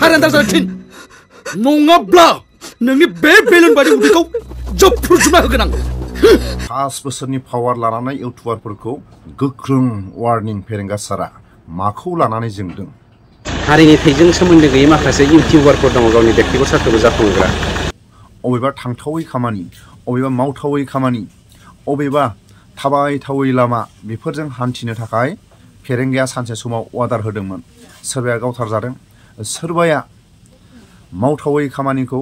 surrender जानो थिन नङाब्ला नोंनि बे बेलुन बायदि उदैखौ जफ्रुजोबना होगोन आं 5 बोसोरनि पावार लानानै इउटुबारफोरखौ गोख्रों वार्निं फेरेंगा सारा माखौ लानानै जोंदों हारिनि थैजों सोमोन्दो गैयै माखासे इउटिउबारफोर दङ गावनि बेक्तिगत सार्थखौ जाफुंहोग्रा अबेबा थांथावै खामानि अबेबा मावथावै खामानि अबेबा थाबायथावै लामा बेफोरजों हान्थिनो थाखाय फेरेंगाया सानसे समाव अर्डार होदोंमोन सोरबाया गावथारजादों सोरबाया मावथावै खामानिखौ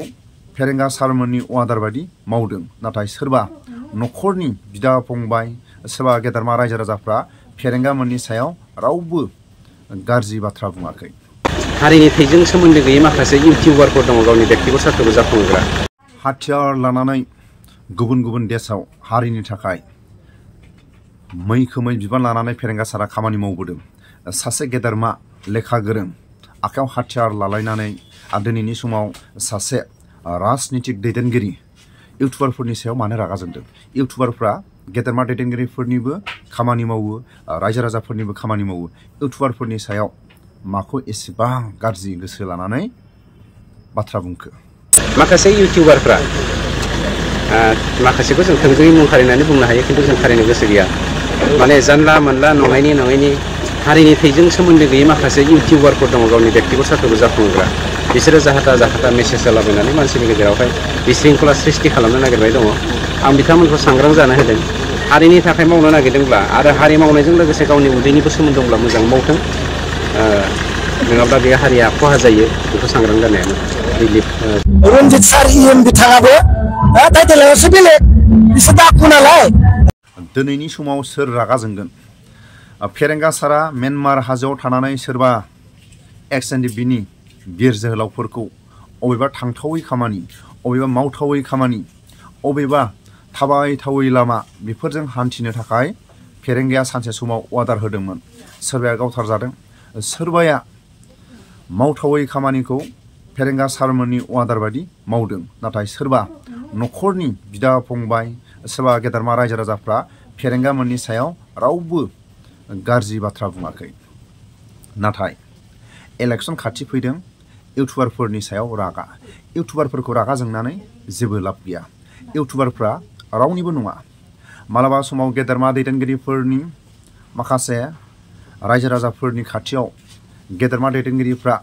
फेरेंगा सारमोननि अर्डार बायदि मावदों नाथाय सोरबा नखरनि बिदा फंबाय सोरबा गेदेरमा रायजो राजाफ्रा फेरेंगा मोननि सायाव रावबो गाज्रि बाथ्रा बुङाखै हारिनि थैजों सोमोन्दो गैयै माखासे इउटिउबारफोर दङ गावनि बेक्तिगत सार्थखौ जाफुंहोग्रा हाथियार लानानै गुबुन गुबुन देशाव हारिनि थाखाय मैखोमै बिबान लानानै फेरेंगा सारा खामानि मावबोदों सासे गेदेरमा लेखा गोरों आखायाव हाथियार लालायनानै दिनैनि समाव सासे राजनितिक दैदेनगिरि इउटुबारफोरनि सायाव मानो रागा जोंदों इउटुबारफ्रा गेदेरमा दैदेनगिरिफोरनिबो खामानि मावो रायजो राजाफोरनिबो खामानि मावो इउटुबारफोरनि सायाव माखौ एसेबां गाज्रि गोसो लानानै बाथ्रा बुंखो माखासे इउटिउबारफ्रा माखासेखौ जों थोंजोङै मुं खारिनानै बुंनो हायो खिन्थु जों खारिनो गोसो गैया माने जानला मोनला नङैनि हारिनि थैजों सोमोन्दो गैयै माखासे इउटिउबारफोर दङ गावनि बेक्तिगत सार्थखौ जाफुंहोग्रा बिसोरो जाहाथा मेसेज होलाबायनानै मानसिनि गेजेरावहाय बिशृंखला सृष्टि खालामनो नागिरबाय दङ आं बिथांमोनखौ सांग्रां जानो होदों हारिनि थाखाय मावनो नागिरदोंब्ला आरो हारि मावनायजों लोगोसे गावनि उदैनिबो सोमोन्दो दंब्ला मोजां मावथों नङाब्ला बे हारिया खहा जायो बेखौ सांग्रां जानायानो रिलिफ रन्जित सार इएम बिथाङाबो टाइटेलावसो बेलेग बिसोर दाखु नालाय दिनैनि समाव सोर रागा जोंगोन फेरेंगा सारा म्यानमार हाजोआव थानानै सोरबा एक्सएनडिबिनि बिर जोहोलावफोरखौ अबेबा थांथावै खामानि अबेबा मावथावै खामानि अबेबा थाबायथावै लामा बेफोरजों हान्थिनो थाखाय फेरेंगाया सानसे समाव अर्डार होदोंमोन सोरबाया गावथारजादों सोरबाया मावथावै खामानिखौ फेरेंगा सारमोननि अर्डार बायदि मावदों नाथाय सोरबा नखरनि बिदा फंबाय सोरबा गेदेरमा रायजो राजाफ्रा फेरेंगा मोननि सायाव रावबो गाज्रि बाथ्रा बुङाखै नाथाय इलेक्सन खाथि फैदों इउटुबारफोरनि सायाव रागा इउटुबारफोरखौ रागा जोंनानै जेबो लाब गैया इउटुबारफ्रा रावनिबो नङा मालाबा समाव गेदेरमा दैदेनगिरिफोरनि माखासे रायजो राजाफोरनि खाथियाव गेदेरमा दैदेनगिरिफ्रा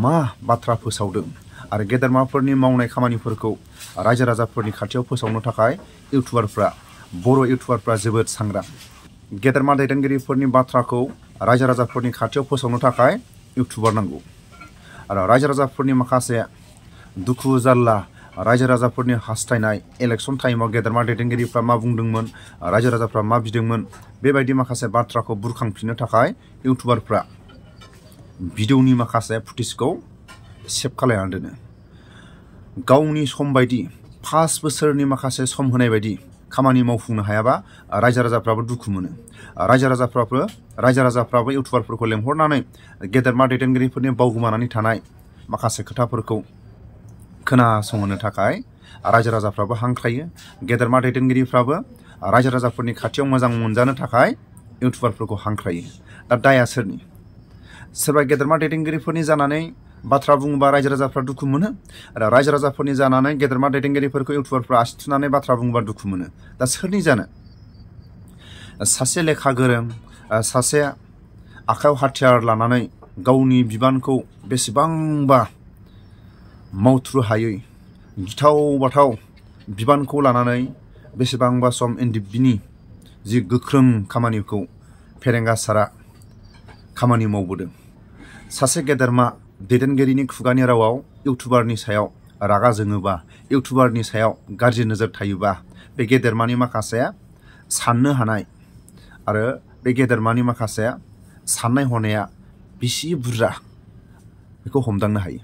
मा बाथ्रा फोसावदों आरो गेदेरमाफोरनि मावनाय खामानिफोरखौ रायजो राजाफोरनि खाथियाव फोसावनो थाखाय इउटुबारफ्रा बर' इउटुबारफ्रा जोबोद सांग्रां गेदेरमा दैदेनगिरिफोरनि बाथ्राखौ रायजो राजाफोरनि खाथियाव फोसावनो थाखाय इउटुबार नांगौ आरो रायजो राजाफोरनि माखासे दुखु जारला रायजो राजाफोरनि हास्थायनाय इलेक्सन टाइमाव गेदेरमा दैदेनगिरिफ्रा मा बुंदोंमोन रायजो राजाफ्रा मा बिदोंमोन बेबायदि माखासे बाथ्राखौ बुरखांफिननो थाखाय इउटुबारफ्रा भिडिअनि माखासे फुटेजखौ सेभ खालामनानै दोनो गावनि सम बायदि 5 बोसोरनि माखासे सम होनाय बायदि खामानि मावफुंनो हायाबा रायजो राजाफ्राबो दुखु मोनो रायजो राजाफ्राबो इउटुबारफोरखौ लेंहरनानै गेदेरमा दैदेनगिरिफोरनि बावगोमानानै थानाय माखासे खोथाफोरखौ खोनासंहोनो थाखाय रायजो राजाफ्राबो हांख्रायो गेदेरमा दैदेनगिरिफ्राबो रायजो राजाफोरनि खाथियाव मोजां मोनजानो थाखाय इउटुबारफोरखौ हांख्रायो दा दाया सोरनि सोरबा गेदेरमा दैदेनगिरिफोरनि जानानै बाथ्रा बुङोबा रायजो राजाफ्रा दुखु मोनो आरो रायजो राजाफोरनि जानानै गेदेरमा दैदेनगिरिफोरखौ इउटुबारफ्रा आसि थुनानै बाथ्रा बुङोबा दुखु मोनो दा सोरनि जानो सासे लेखा गोरों सासे आखायाव हाथियार लानानै गावनि बिबानखौ बेसेबांबा मावथ्रु हायै गिथाव बाथाव बिबानखौ लानानै बेसेबांबा सम एनडिएफबिनि जि गोख्रों खामानिखौ फेरेंगा सारा खामानि मावबोदों सासे गेदेरमा दैदेनगिरिनि खुगानि रावाव इउटुबारनि सायाव रागा जोङोबा इउटुबारनि सायाव गाज्रि नोजोर थायोबा बे गेदेरमानि माखासे साननो हानाय आरो बे गेदेरमानि माखासे साननाय हनाया बेसे बुरजा बेखौ हमदांनो हायो